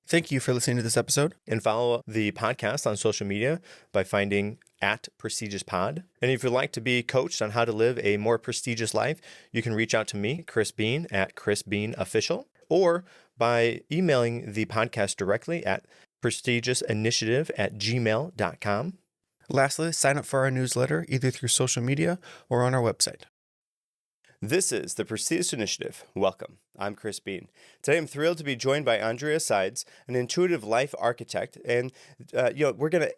Thank you for listening to this episode, and follow the podcast on social media by finding at Prestigious Pod. And if you'd like to be coached on how to live a more prestigious life, you can reach out to me, Chris Bean, at Chris Bean Official, or by emailing the podcast directly at prestigiousinitiative@gmail.com. Lastly, sign up for our newsletter either through social media or on our website. This is the Prestigious Initiative. Welcome. I'm Chris Bean. Today I'm thrilled to be joined by Aundrea Sides, an intuitive life architect, and we're gonna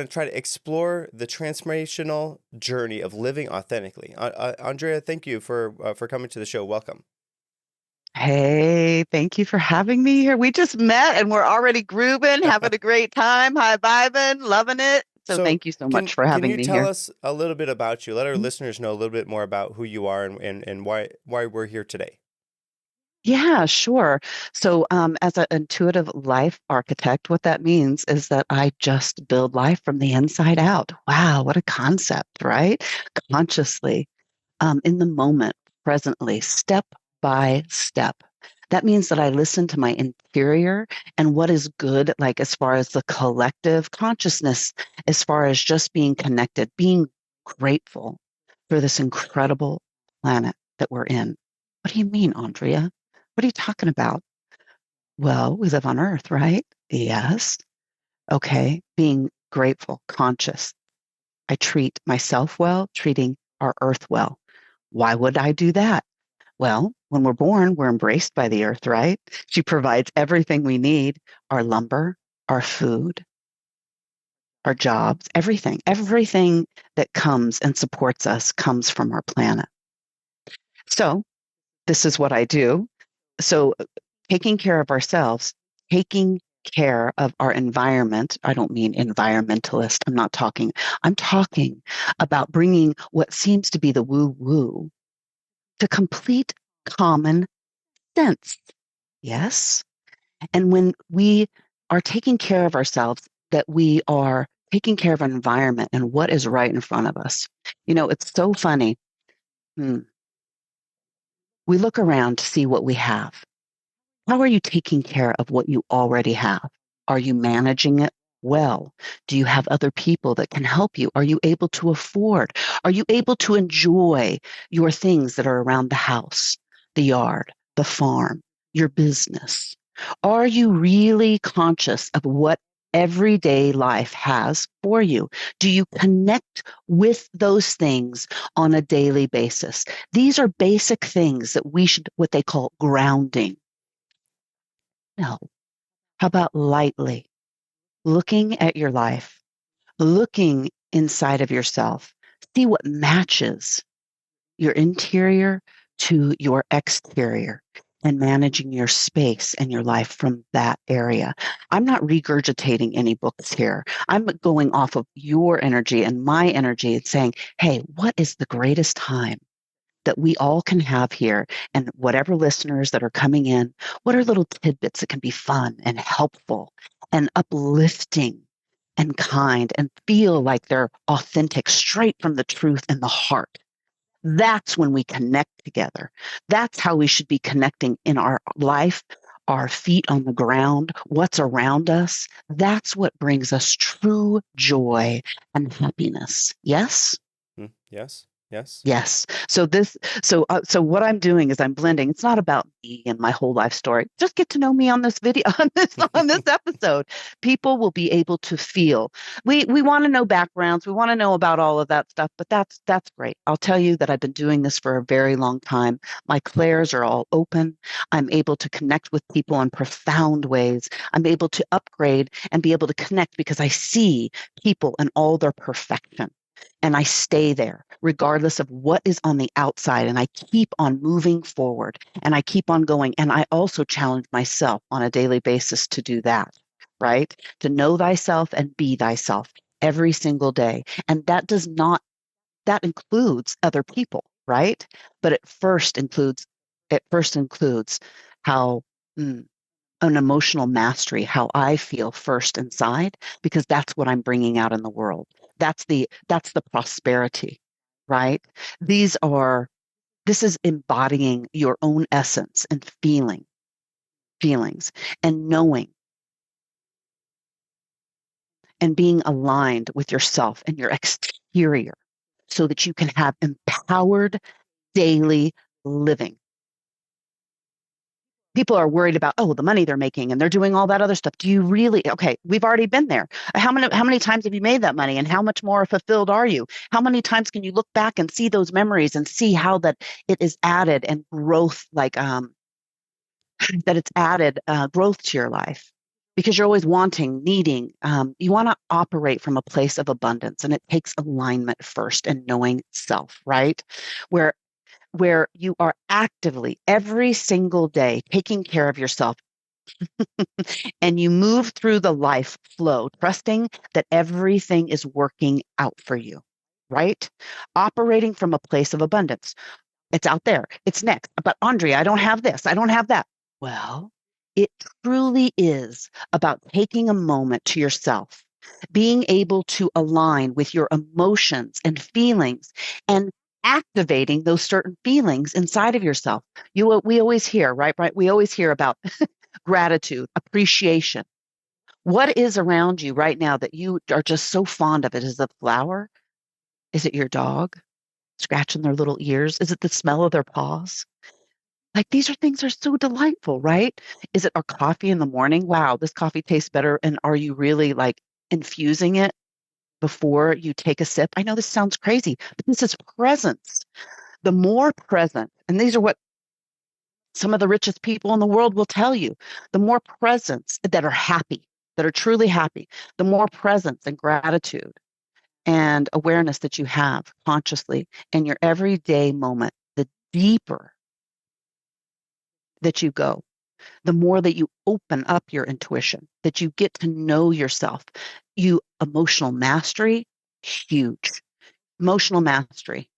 try to explore the transformational journey of living authentically. Aundrea, thank you for coming to the show. Welcome. Hey, thank you for having me here. We just met and we're already grooving, having a great time, high vibing, loving it. So So thank you so can much for can having you me tell here. us a little bit about you? Let our Mhm. listeners know a little bit more about who you are and why we're here today. Yeah, sure. So, as an intuitive life architect, what that means is that I just build life from the inside out. Wow, what a concept, right? Consciously, in the moment, presently, step by step. That means that I listen to my interior and what is good, like as far as the collective consciousness, as far as just being connected, being grateful for this incredible planet that we're in. What do you mean, Aundrea? What are you talking about? Well, we live on Earth, right? Yes. Okay. Being grateful, conscious. I treat myself well, treating our Earth well. Why would I do that? Well, when we're born, we're embraced by the earth, right? She provides everything we need, our lumber, our food, our jobs, everything. Everything that comes and supports us comes from our planet. So, this is what I do. So, taking care of ourselves, taking care of our environment. I don't mean environmentalist. I'm talking about bringing what seems to be the woo woo to complete common sense. Yes. And when we are taking care of ourselves, that we are taking care of our environment and what is right in front of us. It's so funny. Hmm. We look around to see what we have. How are you taking care of what you already have? Are you managing it well? Do you have other people that can help you? Are you able to afford? Are you able to enjoy your things that are around the house, the yard, the farm, your business? Are you really conscious of what everyday life has for you? Do you connect with those things on a daily basis? These are basic things that we should, what they call grounding. No. How about lightly looking at your life, looking inside of yourself, see what matches your interior to your exterior and managing your space and your life from that area. I'm not regurgitating any books here. I'm going off of your energy and my energy and saying, hey, what is the greatest time that we all can have here? And whatever listeners that are coming in, what are little tidbits that can be fun and helpful and uplifting and kind and feel like they're authentic, straight from the truth and the heart? That's when we connect together. That's how we should be connecting in our life, our feet on the ground, what's around us. That's what brings us true joy and happiness. Yes? Yes. Yes. Yes. So what I'm doing is I'm blending. It's not about me and my whole life story. Just get to know me on this video, on this episode. People will be able to feel. We want to know backgrounds. We want to know about all of that stuff, but that's great. I'll tell you that I've been doing this for a very long time. My clairs are all open. I'm able to connect with people in profound ways. I'm able to upgrade and be able to connect because I see people in all their perfection. And I stay there regardless of what is on the outside. And I keep on moving forward and I keep on going. And I also challenge myself on a daily basis to do that, right? To know thyself and be thyself every single day. And that includes other people, right? But it first includes how, mm, an emotional mastery, how I feel first inside, because that's what I'm bringing out in the world. That's the prosperity, right? These are this is embodying your own essence and feelings and knowing. and being aligned with yourself and your exterior so that you can have empowered daily living. People are worried about, oh, the money they're making and they're doing all that other stuff. Do you really? Okay, we've already been there. How many times have you made that money and how much more fulfilled are you? How many times can you look back and see those memories and see how that it is added and growth that it's added growth to your life? Because you're always wanting, needing. You want to operate from a place of abundance, and it takes alignment first and knowing self, right? Where where you are actively every single day taking care of yourself and you move through the life flow, trusting that everything is working out for you, right? Operating from a place of abundance. It's out there. It's next. But Aundrea, I don't have this. I don't have that. Well, it truly is about taking a moment to yourself, being able to align with your emotions and feelings and activating those certain feelings inside of yourself. We always hear, right? Right? We always hear about gratitude, appreciation. What is around you right now that you are just so fond of? It is a flower? Is it your dog scratching their little ears? Is it the smell of their paws? Like these are things are so delightful, right? Is it our coffee in the morning? Wow, this coffee tastes better. And are you really like infusing it before you take a sip? I know this sounds crazy, but this is presence. The more present, and these are what some of the richest people in the world will tell you, the more presence that are happy, that are truly happy, the more presence and gratitude and awareness that you have consciously in your everyday moment, the deeper that you go, the more that you open up your intuition, that you get to know yourself. You emotional mastery, huge. Emotional mastery,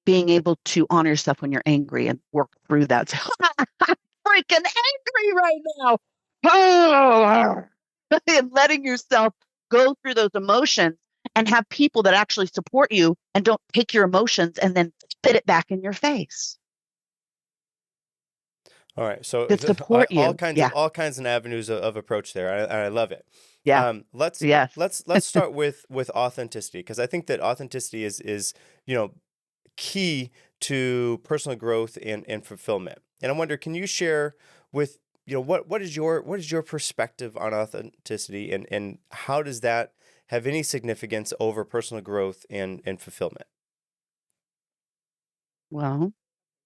being able to honor yourself when you're angry and work through that. I'm freaking angry right now. Oh, and letting yourself go through those emotions and have people that actually support you and don't take your emotions and then spit it back in your face. All right, so That support you. Yeah. all kinds of avenues of approach there. I love it. Yeah. Let's Yes. let's start with authenticity, because I think that authenticity is you know key to personal growth and fulfillment. And I wonder, can you share with what is your perspective on authenticity, and how does that have any significance over personal growth and fulfillment? Well,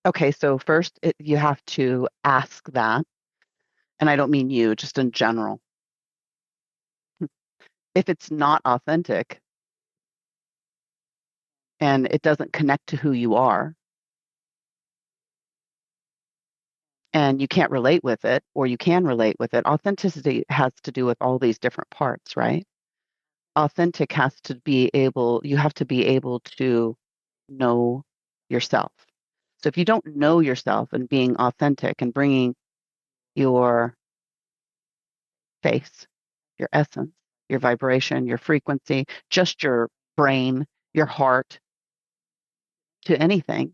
okay. So first, you have to ask that. And I don't mean you, just in general. If it's not authentic and it doesn't connect to who you are and you can't relate with it, or you can relate with it, authenticity has to do with all these different parts, right? Authentic has to be able, you have to be able to know yourself. So if you don't know yourself and being authentic and bringing your face, your essence, your vibration, your frequency, just your brain, your heart to anything,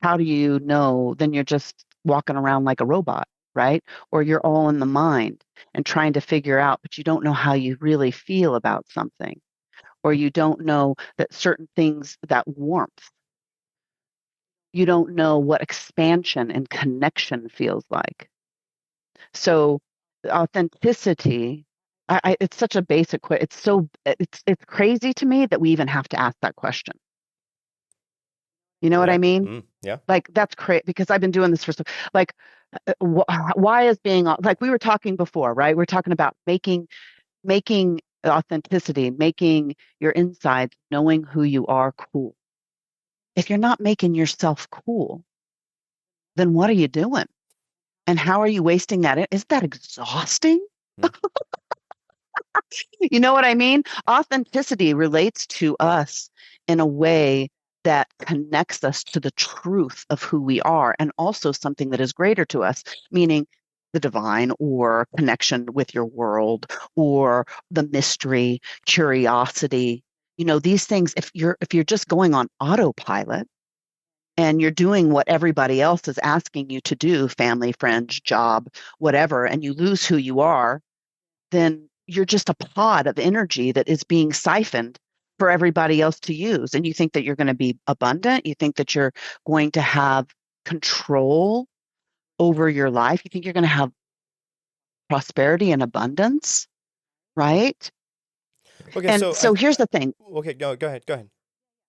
how do you know? Then you're just walking around like a robot, right? Or you're all in the mind and trying to figure out, but you don't know how you really feel about something, or you don't know that certain things, that warmth, you don't know what expansion and connection feels like. So authenticity, it's such a basic question. It's crazy to me that we even have to ask that question. You know what I Yeah. mean? Yeah. Like that's crazy because I've been doing this for so like why is being like we were talking before, right? We're talking about making authenticity, making your insides, knowing who you are cool. If you're not making yourself cool, then what are you doing? And how are you wasting that? Isn't that exhausting? Mm. You know what I mean? Authenticity relates to us in a way that connects us to the truth of who we are and also something that is greater to us, meaning the divine or connection with your world or the mystery, curiosity. You know, these things, if you're just going on autopilot and you're doing what everybody else is asking you to do, family, friends, job, whatever, and you lose who you are, then you're just a pod of energy that is being siphoned for everybody else to use. And you think that you're going to be abundant. You think that you're going to have control over your life. You think you're going to have prosperity and abundance, right? Okay, And so so here's the thing. okay, no, go ahead, go ahead.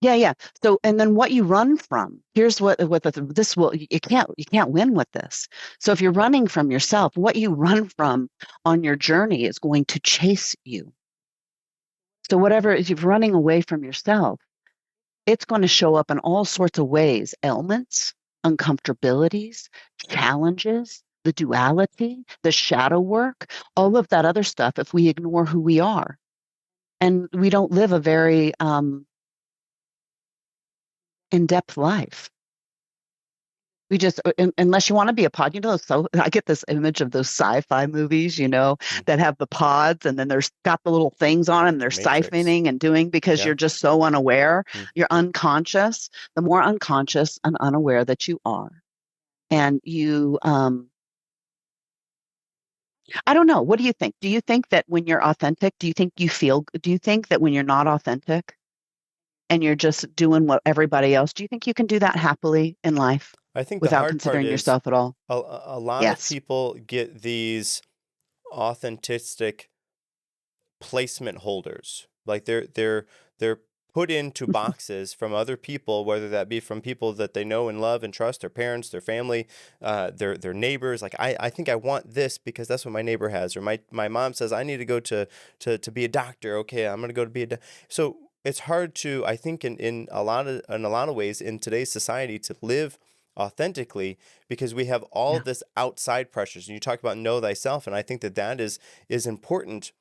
Yeah, yeah. So, and then what you run from, here's this will, you can't win with this. So if you're running from yourself, what you run from on your journey is going to chase you. So whatever, if you're running away from yourself, it's going to show up in all sorts of ways, ailments, uncomfortabilities, challenges, the duality, the shadow work, all of that other stuff if we ignore who we are. And we don't live a very in-depth life. We just, unless you want to be a pod, so I get this image of those sci-fi movies, Mm. that have the pods and then there's got the little things on them, they're Matrix. siphoning and doing because Yeah. you're just so unaware. Mm. You're unconscious. The more unconscious and unaware that you are, and I don't know. What do you think? Do you think that when you're authentic, do you think that when you're not authentic and you're just doing what everybody else, do you think you can do that happily in life I think the without hard part considering is yourself at all? a lot of Yes. people get these authentic placement holders. Like they're put into boxes from other people, whether that be from people that they know and love and trust, their parents, their family, their neighbors. Like I think I want this because that's what my neighbor has, or my mom says I need to go to be a doctor. Okay, I'm gonna go to be so it's hard to, I think, in a lot of ways in today's society to live authentically because we have all Yeah. of this outside pressures. And you talk about know thyself, and I think that is important,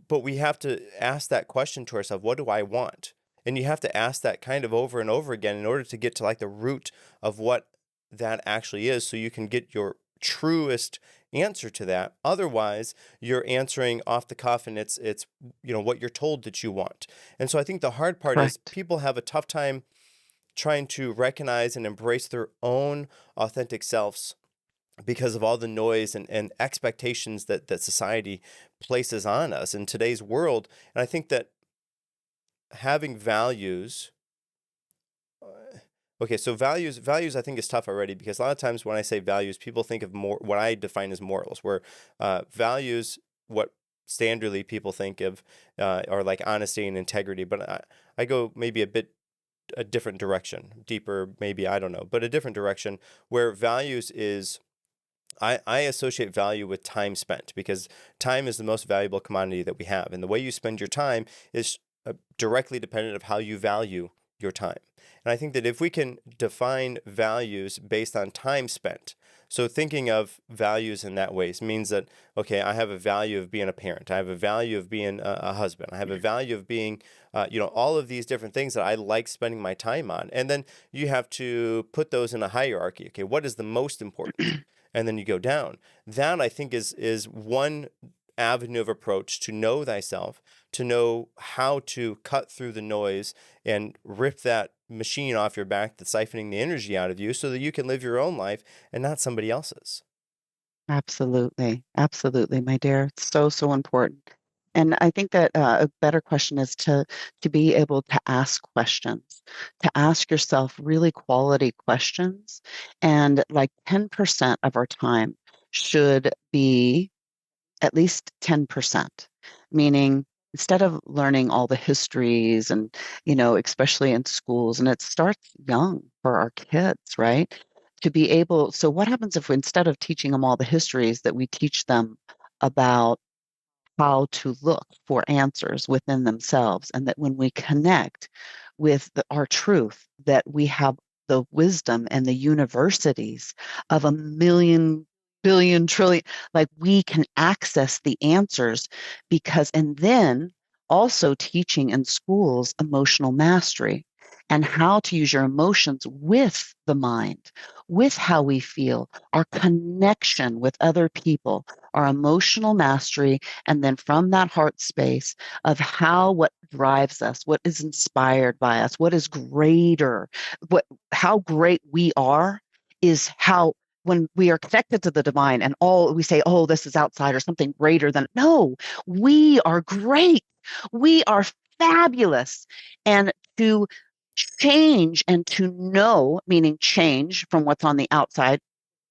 but we have to ask that question to ourselves, what do I want? And you have to ask that kind of over and over again in order to get to like the root of what that actually is so you can get your truest answer to that. Otherwise, you're answering off the cuff and it's what you're told that you want. And so I think the hard part is Correct. people have a tough time trying to recognize and embrace their own authentic selves because of all the noise and expectations that society places on us in today's world. And I think that having values, okay, so values I think is tough already because a lot of times when I say values, people think of more what I define as morals, where values, what standardly people think of are like honesty and integrity. But I go maybe a different direction, deeper, maybe, I don't know, but a different direction where values is I associate value with time spent because time is the most valuable commodity that we have. And the way you spend your time is directly dependent of how you value your time. And I think that if we can define values based on time spent, so thinking of values in that way means that, okay, I have a value of being a parent. I have a value of being a husband. I have a value of being, all of these different things that I like spending my time on. And then you have to put those in a hierarchy. Okay, what is the most important? And then you go down. That I think is one avenue of approach to know thyself, to know how to cut through the noise and rip that machine off your back that's siphoning the energy out of you so that you can live your own life and not somebody else's. Absolutely. Absolutely, my dear. It's so, so important. And I think that a better question is to be able to ask questions, to ask yourself really quality questions. And like 10% of our time should be at least 10%, meaning instead of learning all the histories and, especially in schools, and it starts young for our kids, right? To be able, so what happens if instead of teaching them all the histories, that we teach them about how to look for answers within themselves, and that when we connect with our truth, that we have the wisdom and the universities of a million billion trillion, like we can access the answers. Because and then also teaching in schools emotional mastery and how to use your emotions with the mind, with how we feel, our connection with other people, our emotional mastery, and then from that heart space of what drives us, what is inspired by us, what is greater, how great we are is how when we are connected to the divine and all we say, oh, this is outside or something greater than, no, we are great. We are fabulous. And to change and to know, meaning change from what's on the outside,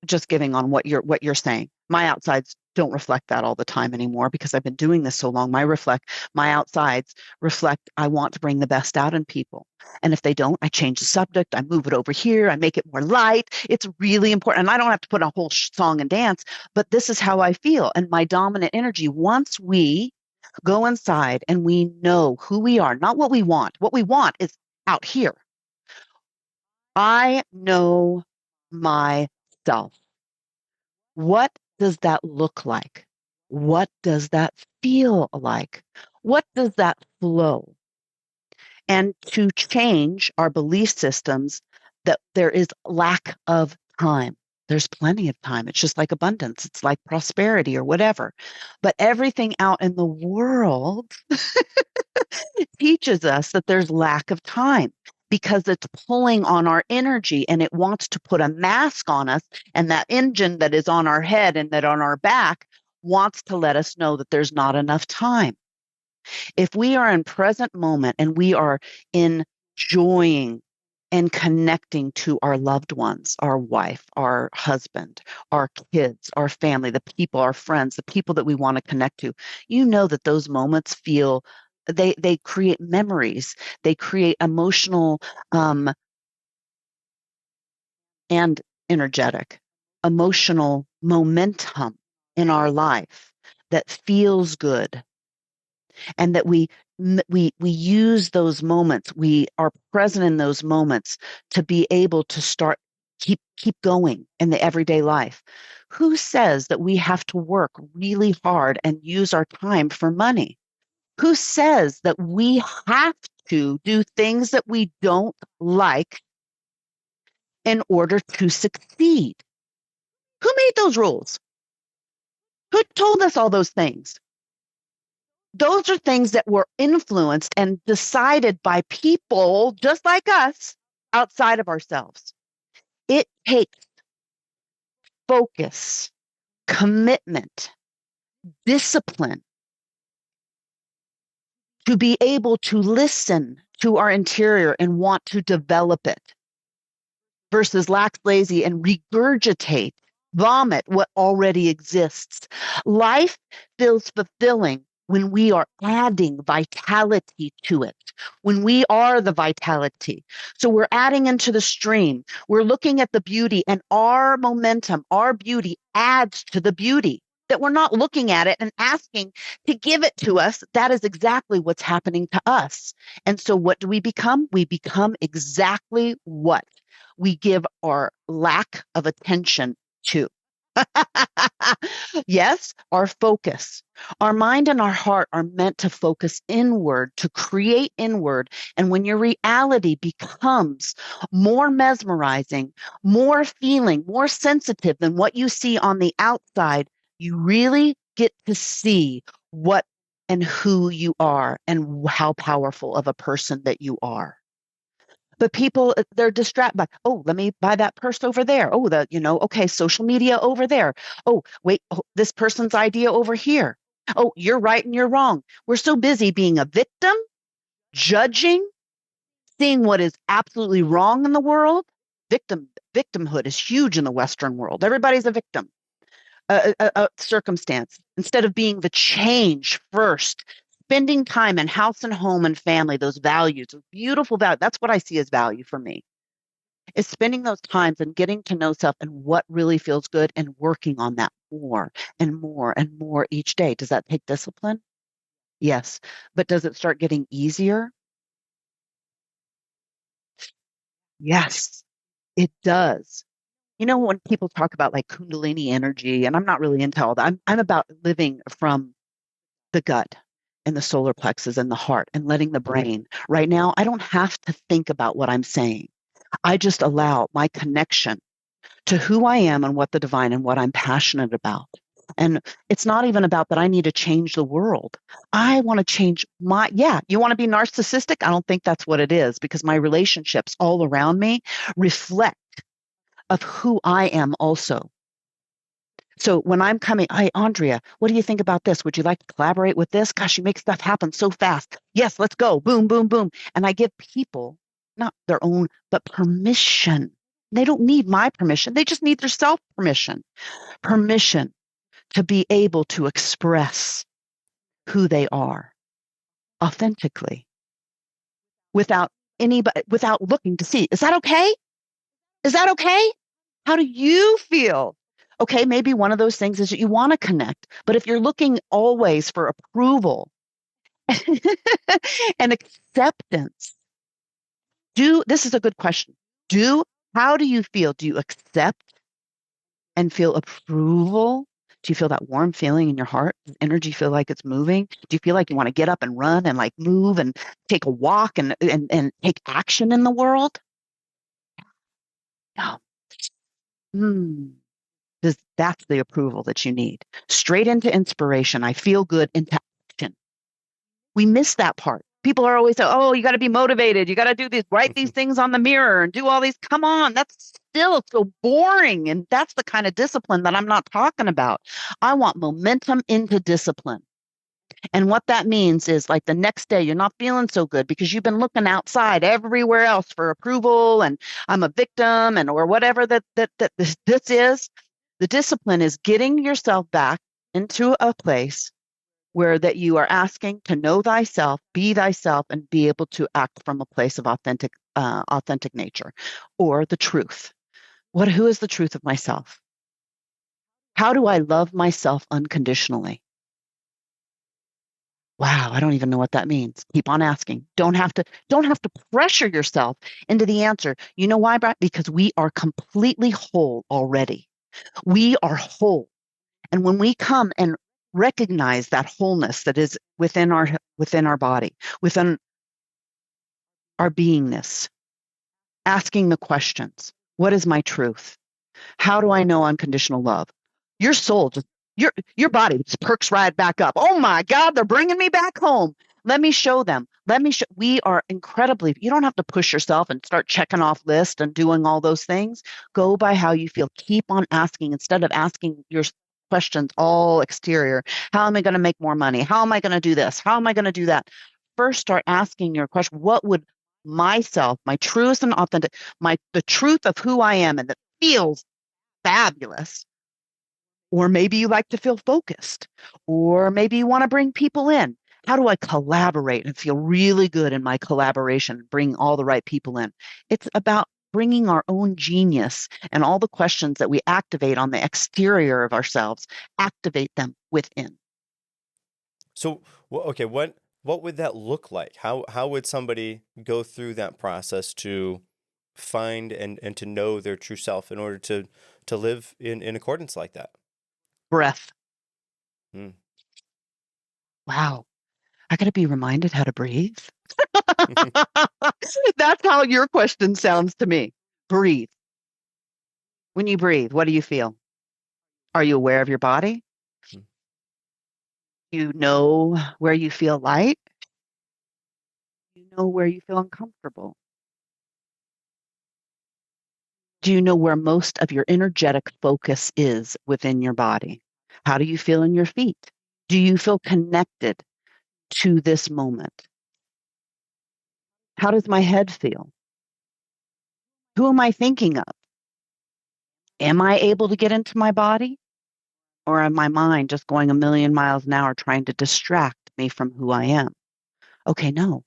just giving on what you're saying. My outsides don't reflect that all the time anymore because I've been doing this so long. My outsides reflect I want to bring the best out in people. And if they don't, I change the subject, I move it over here, I make it more light. It's really important. And I don't have to put a whole song and dance, but this is how I feel. And my dominant energy, once we go inside and we know who we are, not what we want. What we want is out here. I know myself. What does that look like? What does that feel like? What does that flow? And to change our belief systems that there is lack of time. There's plenty of time. It's just like abundance. It's like prosperity or whatever. But everything out in the world teaches us that there's lack of time because it's pulling on our energy and it wants to put a mask on us. And that engine that is on our head and that on our back wants to let us know that there's not enough time. If we are in present moment and we are enjoying and connecting to our loved ones, our wife, our husband, our kids, our family, the people, our friends, the people that we want to connect to, you know that those moments feel they create memories, they create emotional and energetic, emotional momentum in our life that feels good and that we use those moments, we are present in those moments to be able to start keep going in the everyday life. Who says that we have to work really hard and use our time for money? Who says that we have to do things that we don't like in order to succeed? Who made those rules? Who told us all those things? Those are things that were influenced and decided by people just like us outside of ourselves. It takes focus, commitment, discipline to be able to listen to our interior and want to develop it versus lax, lazy, and regurgitate, vomit what already exists. Life feels fulfilling when we are adding vitality to it, when we are the vitality. So we're adding into the stream, we're looking at the beauty, and our momentum, our beauty adds to the beauty. That we're not looking at it and asking to give it to us. That is exactly what's happening to us. And so what do we become? We become exactly what we give our lack of attention to. Yes, our focus. Our mind and our heart are meant to focus inward, to create inward. And when your reality becomes more mesmerizing, more feeling, more sensitive than what you see on the outside, you really get to see what and who you are and how powerful of a person that you are. But people, they're distracted by, oh, let me buy that purse over there. Oh, okay, social media over there. Oh, wait, this person's idea over here. Oh, you're right and you're wrong. We're so busy being a victim, judging, seeing what is absolutely wrong in the world. Victimhood is huge in the Western world. Everybody's a victim, a circumstance, instead of being the change first, spending time in house and home and family, those values, those beautiful values. That's what I see as value for me, is spending those times and getting to know self and what really feels good and working on that more and more and more each day. Does that take discipline? Yes. But does it start getting easier? Yes, it does. You know, when people talk about like Kundalini energy, and I'm not really into all that, I'm about living from the gut and the solar plexus and the heart and letting the brain. Right now, I don't have to think about what I'm saying. I just allow my connection to who I am and what the divine and what I'm passionate about. And it's not even about that I need to change the world. I want to change yeah, you want to be narcissistic? I don't think that's what it is because my relationships all around me reflect of who I am also. So when I'm coming, hi, Aundrea, what do you think about this? Would you like to collaborate with this? Gosh, you make stuff happen so fast. Yes, let's go. Boom, boom, boom. And I give people not their own, but permission. They don't need my permission. They just need their self permission, permission to be able to express who they are authentically without anybody, without looking to see, is that okay? Is that okay? How do you feel? Okay, maybe one of those things is that you want to connect, but if you're looking always for approval and acceptance, this is a good question. How do you feel? Do you accept and feel approval? Do you feel that warm feeling in your heart? Does energy feel like it's moving? Do you feel like you want to get up and run and like move and take a walk and take action in the world? No. Hmm. That's the approval that you need. Straight into inspiration. I feel good into action. We miss that part. People are always saying, oh, you got to be motivated. You got to do these, write these things on the mirror and do all these. Come on, that's still so boring. And that's the kind of discipline that I'm not talking about. I want momentum into discipline. And what that means is like the next day, you're not feeling so good because you've been looking outside everywhere else for approval and I'm a victim and or whatever that this is. The discipline is getting yourself back into a place where that you are asking to know thyself, be thyself, and be able to act from a place of authentic nature or the truth. Who is the truth of myself? How do I love myself unconditionally? Wow, I don't even know what that means. Keep on asking. Don't have to pressure yourself into the answer. You know why, Brad? Because we are completely whole already. We are whole. And when we come and recognize that wholeness that is within our body, within our beingness, asking the questions, what is my truth? How do I know unconditional love? Your soul just your body just perks right back up. Oh my God, they're bringing me back home. Let me show them. Let me show. We are incredibly. You don't have to push yourself and start checking off lists and doing all those things. Go by how you feel. Keep on asking instead of asking your questions all exterior. How am I going to make more money? How am I going to do this? How am I going to do that? First, start asking your question. What would myself, my truest and authentic, the truth of who I am and that feels fabulous. Or maybe you like to feel focused, or maybe you want to bring people in. How do I collaborate and feel really good in my collaboration, bring all the right people in? It's about bringing our own genius and all the questions that we activate on the exterior of ourselves, activate them within. So, okay, what would that look like? How would somebody go through that process to find and to know their true self in order to live in accordance like that? Breath. Hmm. Wow. I got to be reminded how to breathe. That's how your question sounds to me. Breathe. When you breathe, what do you feel? Are you aware of your body? You know where you feel light. You know where you feel uncomfortable. Do you know where most of your energetic focus is within your body? How do you feel in your feet? Do you feel connected to this moment? How does my head feel? Who am I thinking of? Am I able to get into my body? Or am my mind just going a million miles an hour trying to distract me from who I am? Okay, no,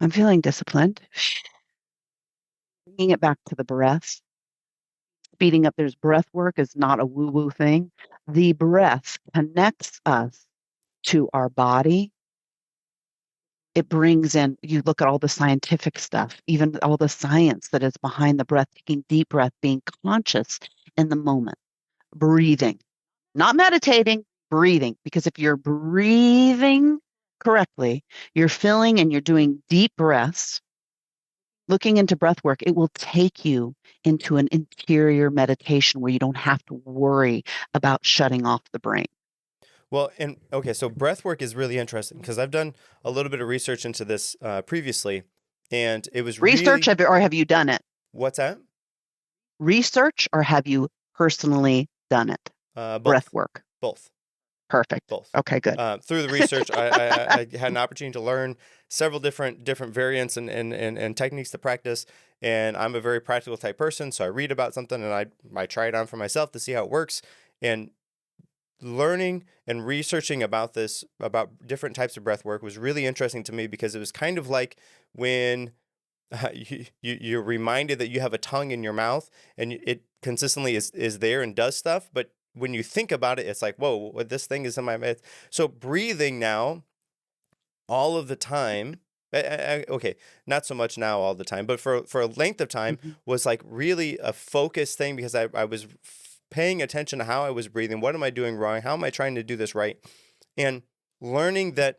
I'm feeling disciplined. Bringing it back to the breath, speeding up. There's breath work is not a woo woo thing. The breath connects us to our body. It brings in, you look at all the scientific stuff, even all the science that is behind the breath, taking deep breath, being conscious in the moment, breathing, not meditating, breathing. Because if you're breathing correctly, you're filling and you're doing deep breaths, looking into breath work, it will take you into an interior meditation where you don't have to worry about shutting off the brain. Well, and okay, so breath work is really interesting because I've done a little bit of research into this previously, and it was Research really of it, or have you done it? what's that? research or have you personally done it? Breath Both, work. both, Perfect. both. Okay, good. Through the research, I had an opportunity to learn several different variants and techniques to practice. And I'm a very practical type person, so I read about something and I try it on for myself to see how it works. And learning and researching about this, about different types of breath work, was really interesting to me because it was kind of like when you're reminded that you have a tongue in your mouth and it consistently is there and does stuff. But when you think about it, it's like, whoa, this thing is in my mouth. So breathing now all of the time, okay, not so much now all the time, but for a length of time Mhm. was like really a focused thing because I was paying attention to how I was breathing. What am I doing wrong? How am I trying to do this right? And learning that,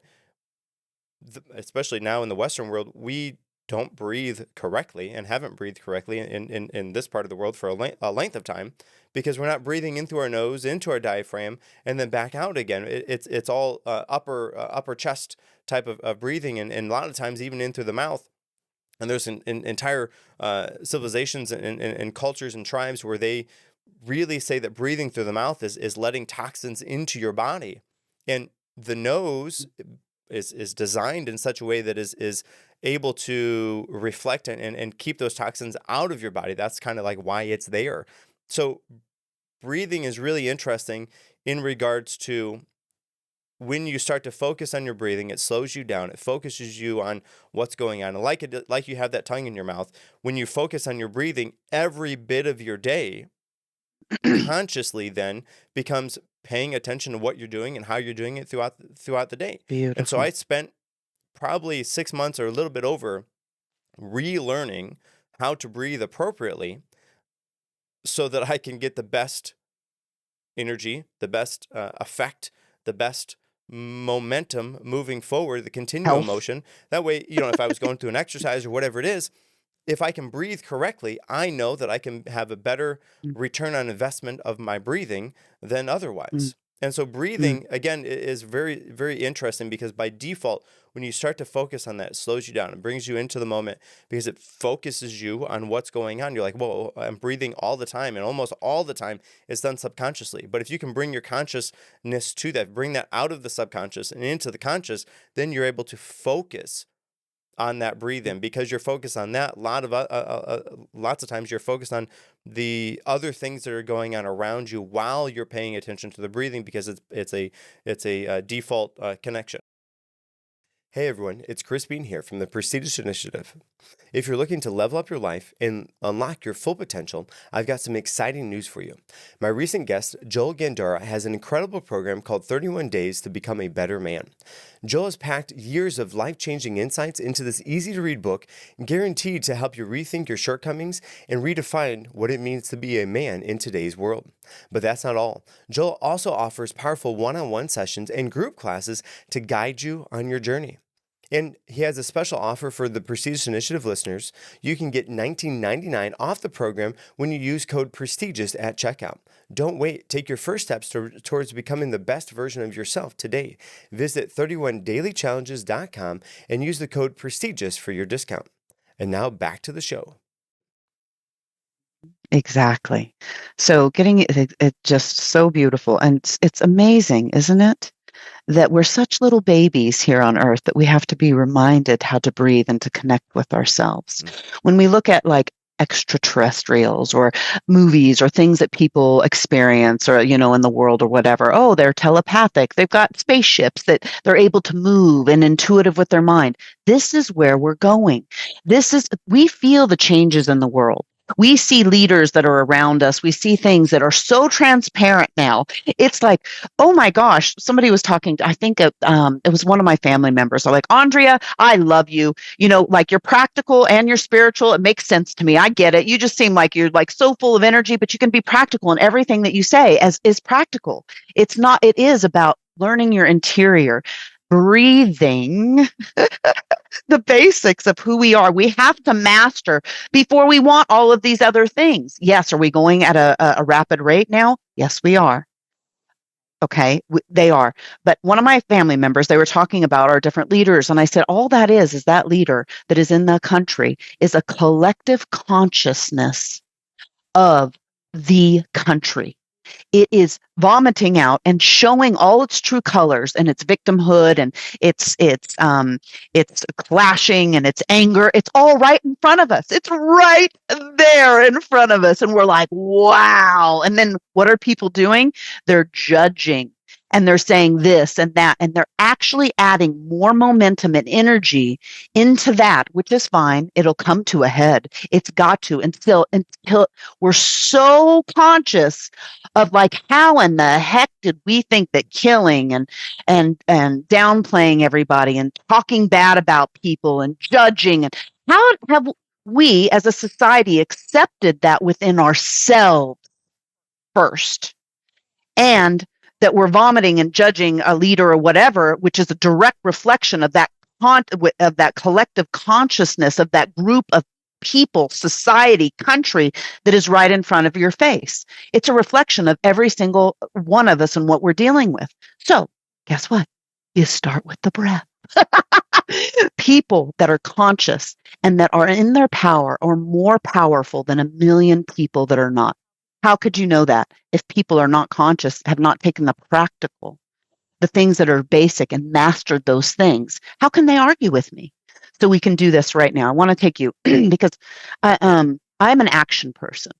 especially now in the Western world, we don't breathe correctly and haven't breathed correctly in this part of the world for a length of time because we're not breathing in through our nose, into our diaphragm, and then back out again. It's all upper chest type of breathing, and a lot of times even in through the mouth. And there's an entire civilizations and cultures and tribes where they really say that breathing through the mouth is letting toxins into your body. And the nose is designed in such a way that is able to reflect and keep those toxins out of your body. That's kind of like why it's there. So breathing is really interesting in regards to when you start to focus on your breathing, it slows you down. It focuses you on what's going on. And like you have that tongue in your mouth, when you focus on your breathing, every bit of your day consciously then becomes paying attention to what you're doing and how you're doing it throughout the day. And so I Beautiful. spent probably 6 months or a little bit over relearning how to breathe appropriately so that I can get the best energy, the best effect, the best momentum moving forward, the continual Health. motion. That way, if I was going through an exercise or whatever it is, if I can breathe correctly, I know that I can have a better Mm, return on investment of my breathing than mm, otherwise. And so mm. breathing again is very, very interesting because by default, when you start to focus on that, it slows you down. It brings you into the moment because it focuses you on what's going on. You're like, whoa, I'm breathing all the time. And almost all the time it's done subconsciously. But if you can bring your consciousness to that, bring that out of the subconscious and into the conscious, then you're able to focus on that breathe in because you're focused on that. Lots of times you're focused on the other things that are going on around you while you're paying attention to the breathing because it's a default connection. Hey everyone, it's Chris Bean here from the Prestigious Initiative. If you're looking to level up your life and unlock your full potential, I've got some exciting news for you. My recent guest, Joel Gandara, has an incredible program called 31 Days to Become a Better Man. Joel has packed years of life-changing insights into this easy-to-read book, guaranteed to help you rethink your shortcomings and redefine what it means to be a man in today's world. But that's not all. Joel also offers powerful one-on-one sessions and group classes to guide you on your journey. And he has a special offer for the Prestigious Initiative listeners. You can get $19.99 off the program when you use code PRESTIGIOUS at checkout. Don't wait. Take your first steps towards becoming the best version of yourself today. Visit 31dailychallenges.com and use the code PRESTIGIOUS for your discount. And now back to the show. Exactly. So getting it just so beautiful. And it's amazing, isn't it? That we're such little babies here on earth that we have to be reminded how to breathe and to connect with ourselves. Mm. When we look at like extraterrestrials or movies or things that people experience or in the world or whatever, oh, they're telepathic, they've got spaceships that they're able to move and intuitive with their mind. This is where we're going. We feel the changes in the world. We see leaders that are around us. We see things that are so transparent now. It's like, oh my gosh, somebody was talking, I think it was one of my family members. They're like, Aundrea, I love you. Like you're practical and you're spiritual. It makes sense to me. I get it. You just seem like you're like so full of energy, but you can be practical and everything that you say is practical. It is about learning your interior, breathing the basics of who we are. We have to master before we want all of these other things. Yes. Are we going at a rapid rate now? Yes, we are. Okay, they are. But one of my family members, they were talking about our different leaders. And I said, all that is that leader that is in the country is a collective consciousness of the country. It is vomiting out and showing all its true colors and its victimhood and its clashing and its anger. It's all right in front of us. It's right there in front of us. And we're like, wow. And then what are people doing? They're judging and they're saying this and that. And they're actually adding more momentum and energy into that, which is fine. It'll come to a head. It's got to until we're so conscious of like, how in the heck did we think that killing and downplaying everybody and talking bad about people and judging, and how have we as a society accepted that within ourselves first, and that we're vomiting and judging a leader or whatever, which is a direct reflection of that collective consciousness of that group of people, society, country that is right in front of your face. It's a reflection of every single one of us and what we're dealing with. So guess what? You start with the breath. People that are conscious and that are in their power are more powerful than a million people that are not. How could you know that if people are not conscious, have not taken the practical, the things that are basic and mastered those things? How can they argue with me? So we can do this right now. I want to take you because I'm an action person,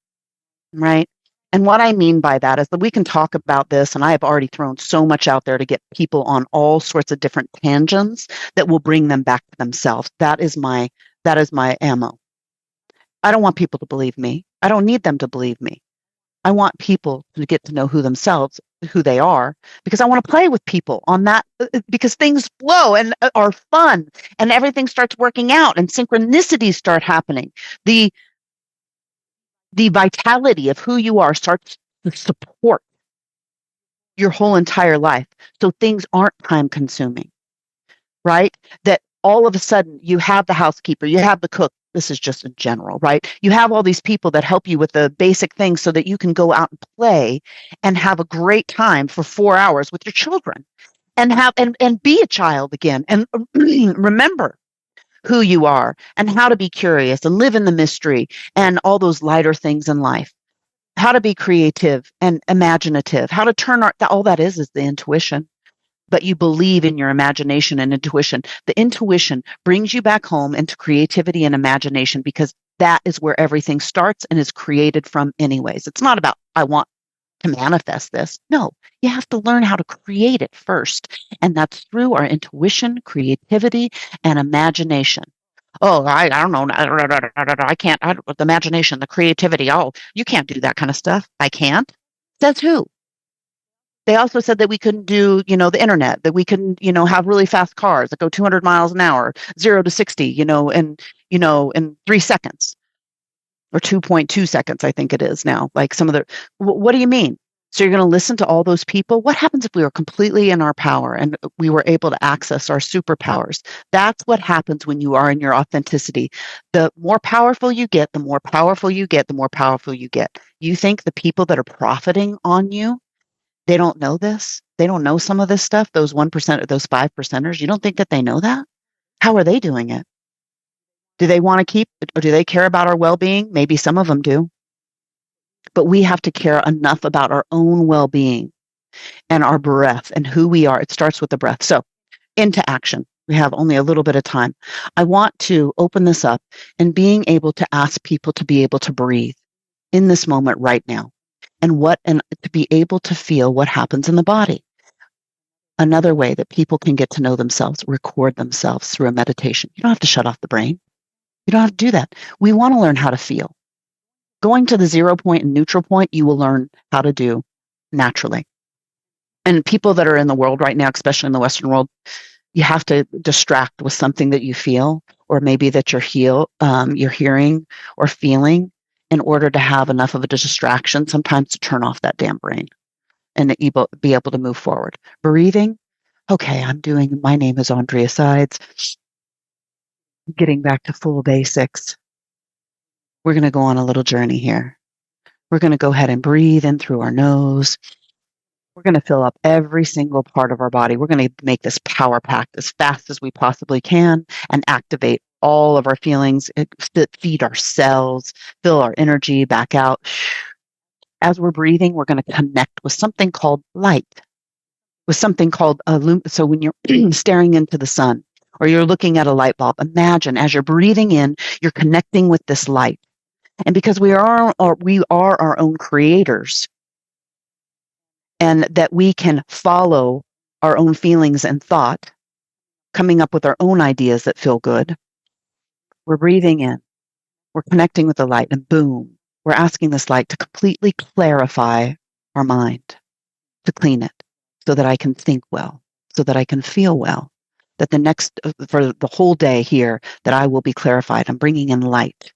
right? And what I mean by that is that we can talk about this, and I have already thrown so much out there to get people on all sorts of different tangents that will bring them back to themselves. That is my ammo. I don't want people to believe me. I don't need them to believe me. I want people to get to know who they are, because I want to play with people on that, because things flow and are fun and everything starts working out and synchronicities start happening. The vitality of who you are starts to support your whole entire life. So things aren't time consuming, right? That all of a sudden you have the housekeeper, you have the cook. This is just in general, right? You have all these people that help you with the basic things so that you can go out and play and have a great time for 4 hours with your children and and be a child again and remember who you are and how to be curious and live in the mystery and all those lighter things in life. How to be creative and imaginative, how to turn all that is the intuition. But you believe in your imagination and intuition. The intuition brings you back home into creativity and imagination, because that is where everything starts and is created from anyways. It's not about, I want to manifest this. No, you have to learn how to create it first. And that's through our intuition, creativity, and imagination. Oh, I don't know. I can't. The imagination, the creativity. Oh, you can't do that kind of stuff. I can't. Says who? They also said that we couldn't do, the internet, that we couldn't, have really fast cars that go 200 miles an hour, 0 to 60, in 3 seconds or 2.2 seconds, I think it is now. Like some of the, what do you mean? So you're going to listen to all those people? What happens if we were completely in our power and we were able to access our superpowers? That's what happens when you are in your authenticity. The more powerful you get, the more powerful you get, the more powerful you get. You think the people that are profiting on you, they don't know this? They don't know some of this stuff? Those 1% or those 5%ers, you don't think that they know that? How are they doing it? Do they want to keep, or do they care about our well-being? Maybe some of them do. But we have to care enough about our own well-being and our breath and who we are. It starts with the breath. So into action. We have only a little bit of time. I want to open this up and being able to ask people to be able to breathe in this moment right now, and to be able to feel what happens in the body. Another way that people can get to know themselves, record themselves through a meditation. You don't have to shut off the brain. You don't have to do that. We want to learn how to feel. Going to the 0 point and neutral point, you will learn how to do naturally. And people that are in the world right now, especially in the Western world, you have to distract with something that you feel, or maybe that you're hearing or feeling, in order to have enough of a distraction sometimes to turn off that damn brain and be able to move forward. Breathing. Okay, my name is Aundrea Sides. Getting back to full basics. We're going to go on a little journey here. We're going to go ahead and breathe in through our nose. We're going to fill up every single part of our body. We're going to make this power packed as fast as we possibly can and activate all of our feelings, feed our cells, fill our energy back out. As we're breathing, we're going to connect with something called light, with something called so when you're staring into the sun or you're looking at a light bulb, imagine as you're breathing in, you're connecting with this light. And because we are our own creators, and that we can follow our own feelings and thought, coming up with our own ideas that feel good, we're breathing in, we're connecting with the light, and boom, we're asking this light to completely clarify our mind, to clean it so that I can think well, so that I can feel well, that for the whole day here, that I will be clarified. I'm bringing in light,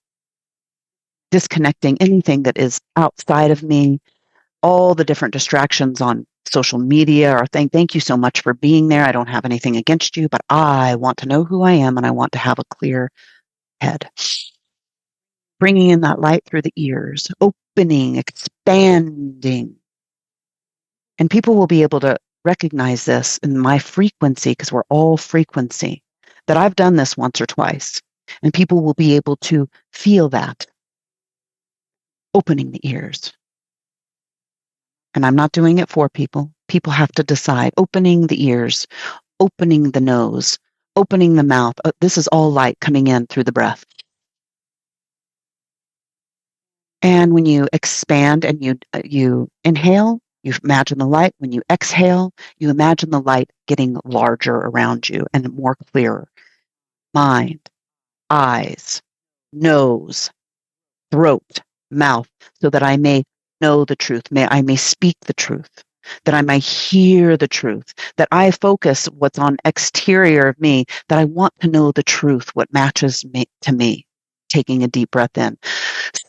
disconnecting anything that is outside of me, all the different distractions on social media or thank you so much for being there. I don't have anything against you, but I want to know who I am and I want to have a clear head. Bringing in that light through the ears, opening, expanding. And people will be able to recognize this in my frequency, because we're all frequency, that I've done this once or twice. And people will be able to feel that, opening the ears. And I'm not doing it for people. People have to decide. Opening the ears, opening the nose, opening the mouth. This is all light coming in through the breath. And when you expand and you inhale, you imagine the light. When you exhale, you imagine the light getting larger around you and more clearer. Mind, eyes, nose, throat, mouth, so that I may know the truth, I may speak the truth, that I may hear the truth, that I focus what's on exterior of me, that I want to know the truth, what matches me to me. Taking a deep breath in,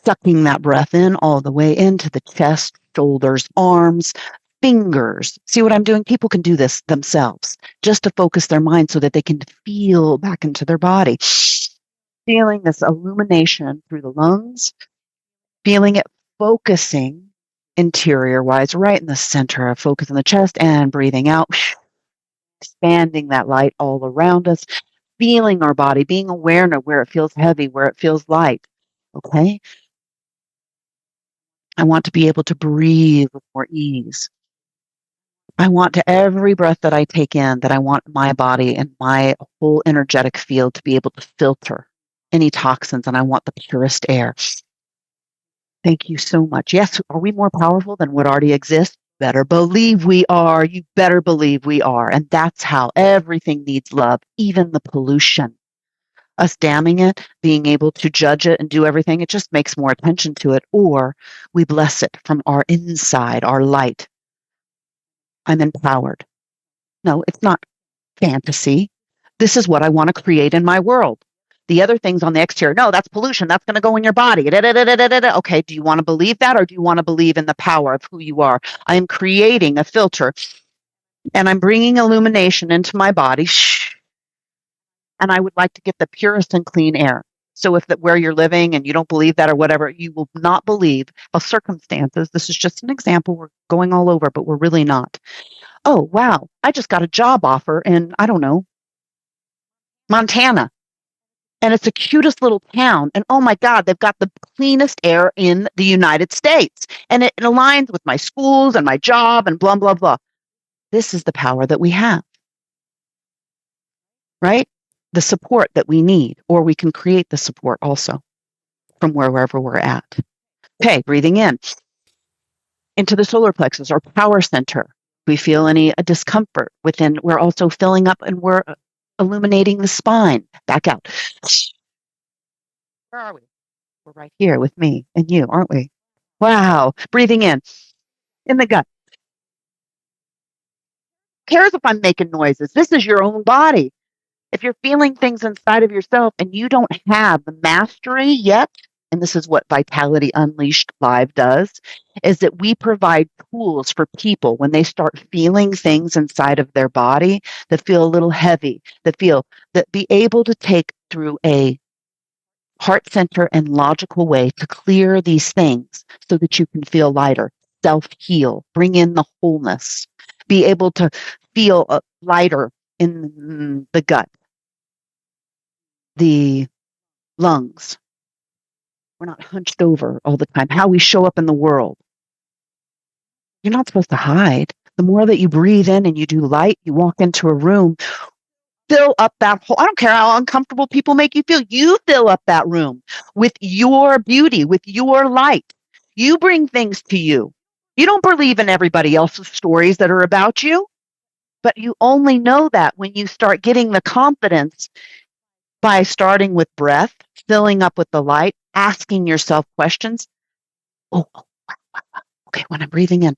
sucking that breath in all the way into the chest, shoulders, arms, fingers. See what I'm doing? People can do this themselves just to focus their mind so that they can feel back into their body. Feeling this illumination through the lungs, feeling it focusing interior wise, right in the center of focus in the chest, and breathing out, expanding that light all around us, feeling our body, being aware of where it feels heavy, where it feels light. Okay. I want to be able to breathe with more ease. I want to every breath that I take in, that I want my body and my whole energetic field to be able to filter any toxins, and I want the purest air. Thank you so much. Yes, are we more powerful than what already exists? Better believe we are. You better believe we are. And that's how everything needs love, even the pollution. Us damning it, being able to judge it and do everything, it just makes more attention to it. Or we bless it from our inside, our light. I'm empowered. No, it's not fantasy. This is what I want to create in my world. The other things on the exterior, no, that's pollution. That's going to go in your body. Okay, do you want to believe that, or do you want to believe in the power of who you are? I am creating a filter, and I'm bringing illumination into my body, and I would like to get the purest and clean air. So if where you're living and you don't believe that or whatever, you will not believe of circumstances. This is just an example. We're going all over, but we're really not. Oh, wow, I just got a job offer in, I don't know, Montana. And it's the cutest little town. And oh my God, they've got the cleanest air in the United States. And it aligns with my schools and my job and blah, blah, blah. This is the power that we have, right? The support that we need, or we can create the support also from wherever we're at. Okay, breathing in into the solar plexus, our power center. If we feel any discomfort within, we're also filling up and we're illuminating the spine. Back out. Where are we? We're right here with me and you, aren't we? Wow. Breathing in the gut. Who cares if I'm making noises? This is your own body. If you're feeling things inside of yourself and you don't have the mastery yet, and this is what Vitality Unleashed Live does, is that we provide tools for people when they start feeling things inside of their body that feel a little heavy, that be able to take through a heart center and logical way to clear these things so that you can feel lighter, self-heal, bring in the wholeness, be able to feel lighter in the gut, the lungs. We're not hunched over all the time. How we show up in the world. You're not supposed to hide. The more that you breathe in and you do light, you walk into a room, fill up that whole, I don't care how uncomfortable people make you feel. You fill up that room with your beauty, with your light. You bring things to you. You don't believe in everybody else's stories that are about you, but you only know that when you start getting the confidence by starting with breath, filling up with the light, asking yourself questions. Oh, okay, when I'm breathing in,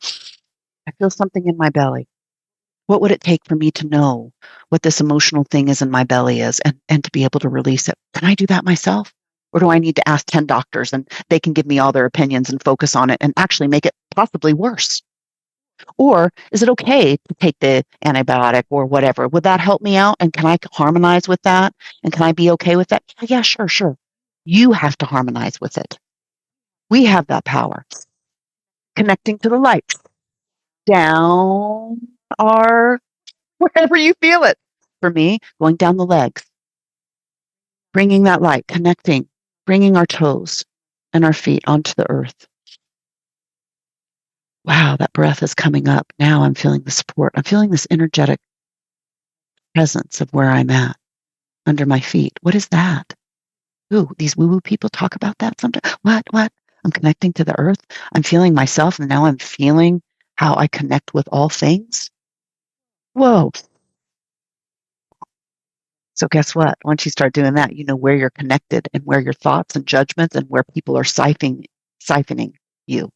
I feel something in my belly. What would it take for me to know what this emotional thing is in my belly is and to be able to release it? Can I do that myself? Or do I need to ask 10 doctors and they can give me all their opinions and focus on it and actually make it possibly worse? Or is it okay to take the antibiotic or whatever? Would that help me out? And can I harmonize with that? And can I be okay with that? Yeah, sure, sure. You have to harmonize with it. We have that power. Connecting to the light down our wherever you feel it. For me, going down the legs, bringing that light, connecting, bringing our toes and our feet onto the earth. Wow, that breath is coming up. Now I'm feeling the support. I'm feeling this energetic presence of where I'm at under my feet. What is that? Ooh, these woo-woo people talk about that sometimes. What? I'm connecting to the earth. I'm feeling myself, and now I'm feeling how I connect with all things. Whoa. So guess what? Once you start doing that, you know where you're connected and where your thoughts and judgments and where people are siphoning you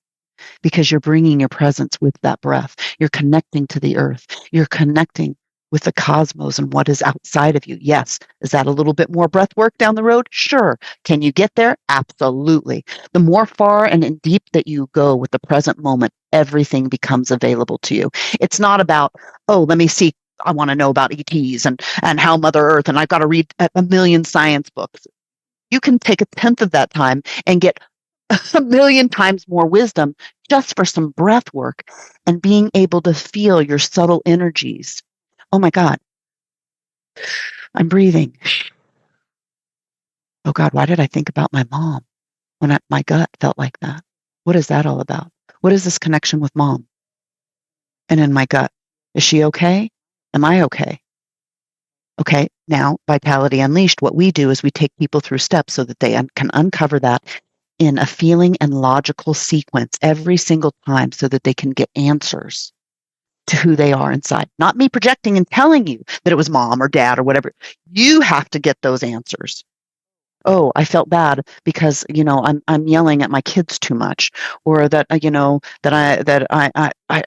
because you're bringing your presence with that breath. You're connecting to the earth. You're connecting with the cosmos and what is outside of you. Yes. Is that a little bit more breath work down the road? Sure. Can you get there? Absolutely. The more far and in deep that you go with the present moment, everything becomes available to you. It's not about, oh, let me see. I want to know about ETs and how Mother Earth, and I've got to read a million science books. You can take a tenth of that time and get a million times more wisdom just for some breath work and being able to feel your subtle energies. Oh my God, I'm breathing. Oh God, why did I think about my mom when my gut felt like that? What is that all about? What is this connection with mom? And in my gut, is she okay? Am I okay? Okay, now Vitality Unleashed, what we do is we take people through steps so that they can uncover that in a feeling and logical sequence every single time so that they can get answers to who they are inside. Not me projecting and telling you that it was mom or dad or whatever. You have to get those answers. Oh, I felt bad because I'm yelling at my kids too much, or that I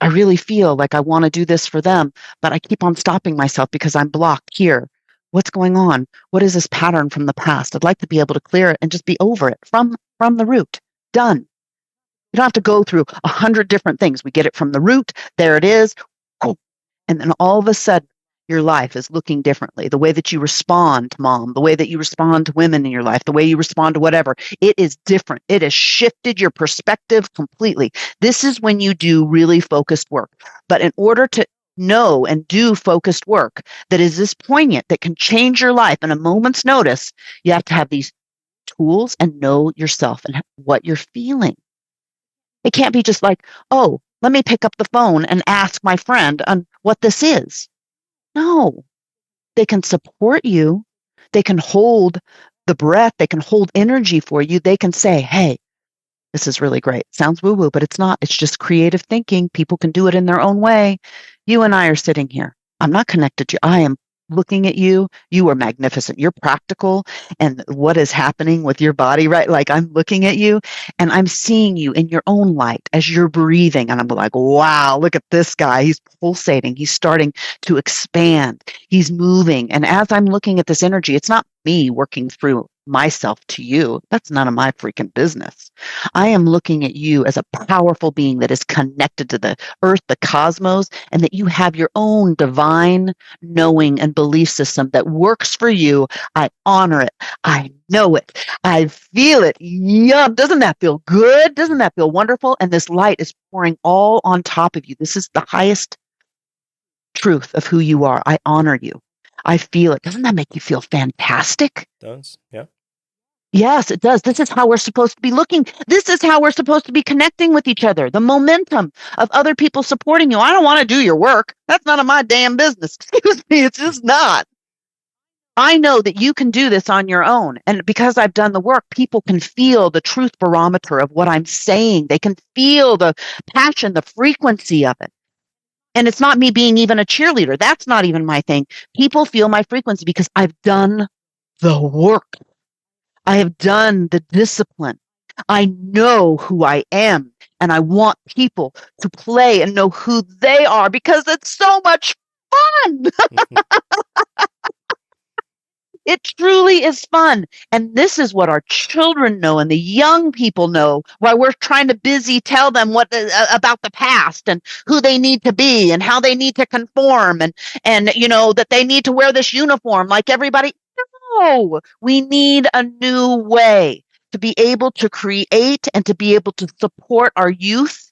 really feel like I want to do this for them, but I keep on stopping myself because I'm blocked here. What's going on? What is this pattern from the past? I'd like to be able to clear it and just be over it from the root. Done. You don't have to go through 100 different things. We get it from the root. There it is. Cool. And then all of a sudden, your life is looking differently. The way that you respond to mom, the way that you respond to women in your life, the way you respond to whatever, it is different. It has shifted your perspective completely. This is when you do really focused work. But in order to know and do focused work that is this poignant, that can change your life in a moment's notice, you have to have these tools and know yourself and what you're feeling. It can't be just like, oh, let me pick up the phone and ask my friend on what this is. No, they can support you. They can hold the breath. They can hold energy for you. They can say, hey, this is really great. Sounds woo woo, but it's not. It's just creative thinking. People can do it in their own way. You and I are sitting here. I'm not connected to you. I am looking at you. You are magnificent. You're practical. And what is happening with your body, right? Like I'm looking at you and I'm seeing you in your own light as you're breathing. And I'm like, wow, look at this guy. He's pulsating. He's starting to expand. He's moving. And as I'm looking at this energy, it's not me working through myself to you. That's none of my freaking business. I am looking at you as a powerful being that is connected to the earth, the cosmos, and that you have your own divine knowing and belief system that works for you. I honor it. I know it. I feel it. Yum. Doesn't that feel good? Doesn't that feel wonderful? And this light is pouring all on top of you. This is the highest truth of who you are. I honor you. I feel it. Doesn't that make you feel fantastic? Does, yeah. Yes, it does. This is how we're supposed to be looking. This is how we're supposed to be connecting with each other. The momentum of other people supporting you. I don't want to do your work. That's none of my damn business. Excuse me. It's just not. I know that you can do this on your own. And because I've done the work, people can feel the truth barometer of what I'm saying. They can feel the passion, the frequency of it. And it's not me being even a cheerleader. That's not even my thing. People feel my frequency because I've done the work. I have done the discipline. I know who I am, and I want people to play and know who they are because it's so much fun. It truly is fun. And this is what our children know and the young people know, while we're trying to busy tell them what about the past and who they need to be and how they need to conform and that they need to wear this uniform like everybody. No, we need a new way to be able to create and to be able to support our youth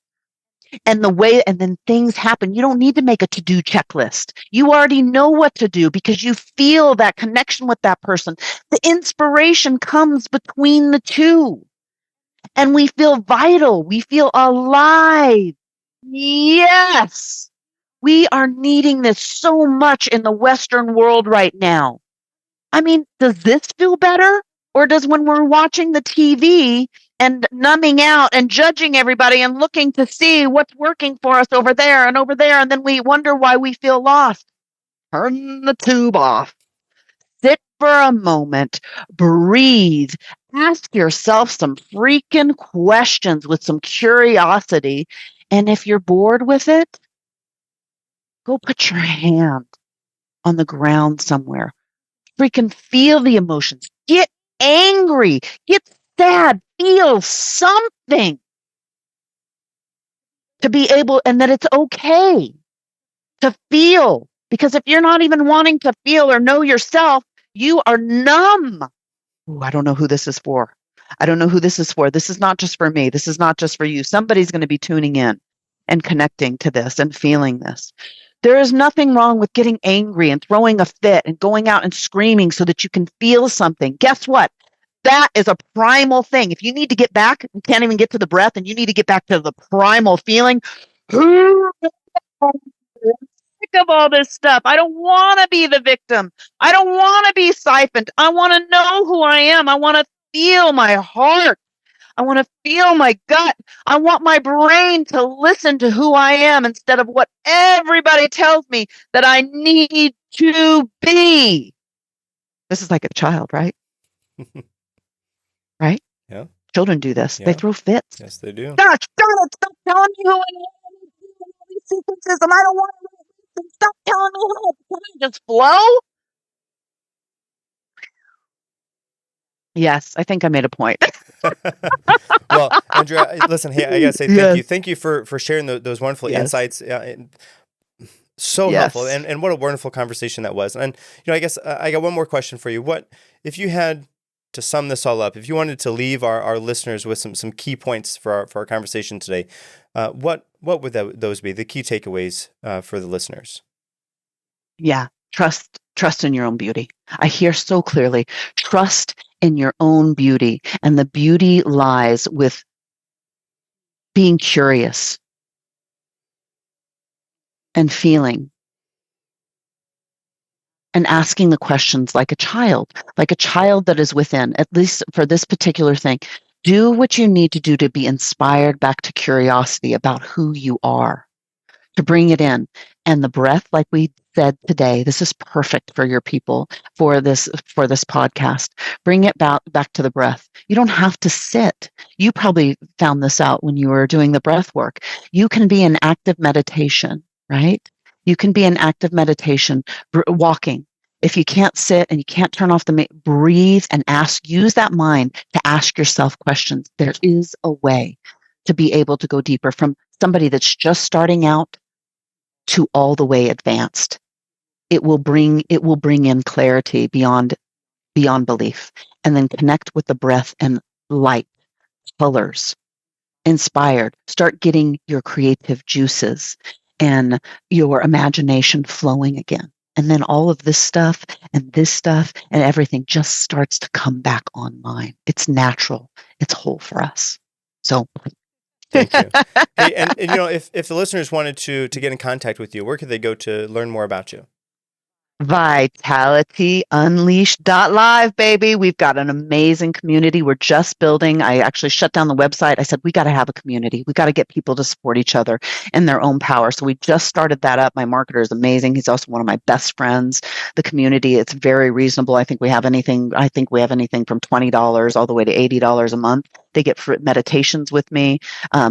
and the way, and then things happen. You don't need to make a to-do checklist. You already know what to do because you feel that connection with that person. The inspiration comes between the two, and we feel vital. We feel alive. Yes, we are needing this so much in the Western world right now. I mean, does this feel better? Or does when we're watching the TV and numbing out and judging everybody and looking to see what's working for us over there, and then we wonder why we feel lost? Turn the tube off. Sit for a moment, breathe, ask yourself some freaking questions with some curiosity. And if you're bored with it, go put your hand on the ground somewhere. Freaking feel the emotions. Get angry. Get sad. Feel something to be able, and that it's okay to feel. Because if you're not even wanting to feel or know yourself, you are numb. Ooh, I don't know who this is for. I don't know who this is for. This is not just for me. This is not just for you. Somebody's going to be tuning in and connecting to this and feeling this. There is nothing wrong with getting angry and throwing a fit and going out and screaming so that you can feel something. Guess what? That is a primal thing. If you need to get back, you can't even get to the breath, and you need to get back to the primal feeling. I'm sick of all this stuff. I don't want to be the victim. I don't want to be siphoned. I want to know who I am. I want to feel my heart. I want to feel my gut. I want my brain to listen to who I am instead of what everybody tells me that I need to be. This is like a child, right? Right? Yeah. Children do this. Yeah. They throw fits. Yes, they do. Gosh, darn it, stop telling me who I am. These sequences, and I don't want to. Stop telling me how. Can I just flow? Yes, I think I made a point. Well, Aundrea, listen, hey, I gotta say thank you. Thank you for sharing those wonderful insights. So helpful, and what a wonderful conversation that was. And I guess I got one more question for you. What if you had to sum this all up? If you wanted to leave our listeners with some key points for our conversation today, what would those be? The key takeaways for the listeners? Yeah, trust in your own beauty. I hear so clearly. Trust in your own beauty, and the beauty lies with being curious and feeling and asking the questions like a child that is within, at least for this particular thing. Do what you need to do to be inspired back to curiosity about who you are, to bring it in. And the breath, like we said today, this is perfect for your people for this podcast. Bring it back to the breath. You don't have to sit. You probably found this out when you were doing the breath work. You can be in active meditation, right? You can be in active meditation, walking. If you can't sit and you can't turn off breathe and use that mind to ask yourself questions. There is a way to be able to go deeper from somebody that's just starting out to all the way advanced. It will bring in clarity beyond belief, and then connect with the breath and light, colors, inspired. Start getting your creative juices and your imagination flowing again. And then all of this stuff and this stuff and everything just starts to come back online. It's natural. It's whole for us. So Thank you. Hey, and if the listeners wanted to get in contact with you, where could they go to learn more about you? VitalityUnleashed.live, baby. We've got an amazing community. We're just building. I actually shut down the website. I said, we got to have a community. We got to get people to support each other in their own power. So we just started that up. My marketer is amazing. He's also one of my best friends. The community, it's very reasonable. I think we have anything from $20 all the way to $80 a month. They get meditations with me.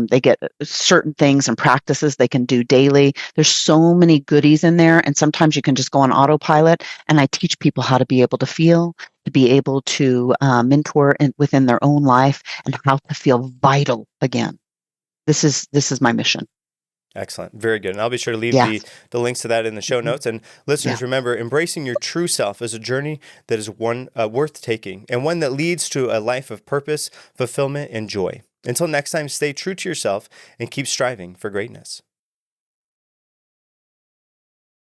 They get certain things and practices they can do daily. There's so many goodies in there. And sometimes you can just go on autopilot. And I teach people how to be able to feel, to be able to mentor within their own life, and how to feel vital again. This is my mission. Excellent. Very good. And I'll be sure to leave Yeah. the links to that in the show notes. And listeners, Yeah. remember, embracing your true self is a journey that is one worth taking, and one that leads to a life of purpose, fulfillment, and joy. Until next time, stay true to yourself and keep striving for greatness.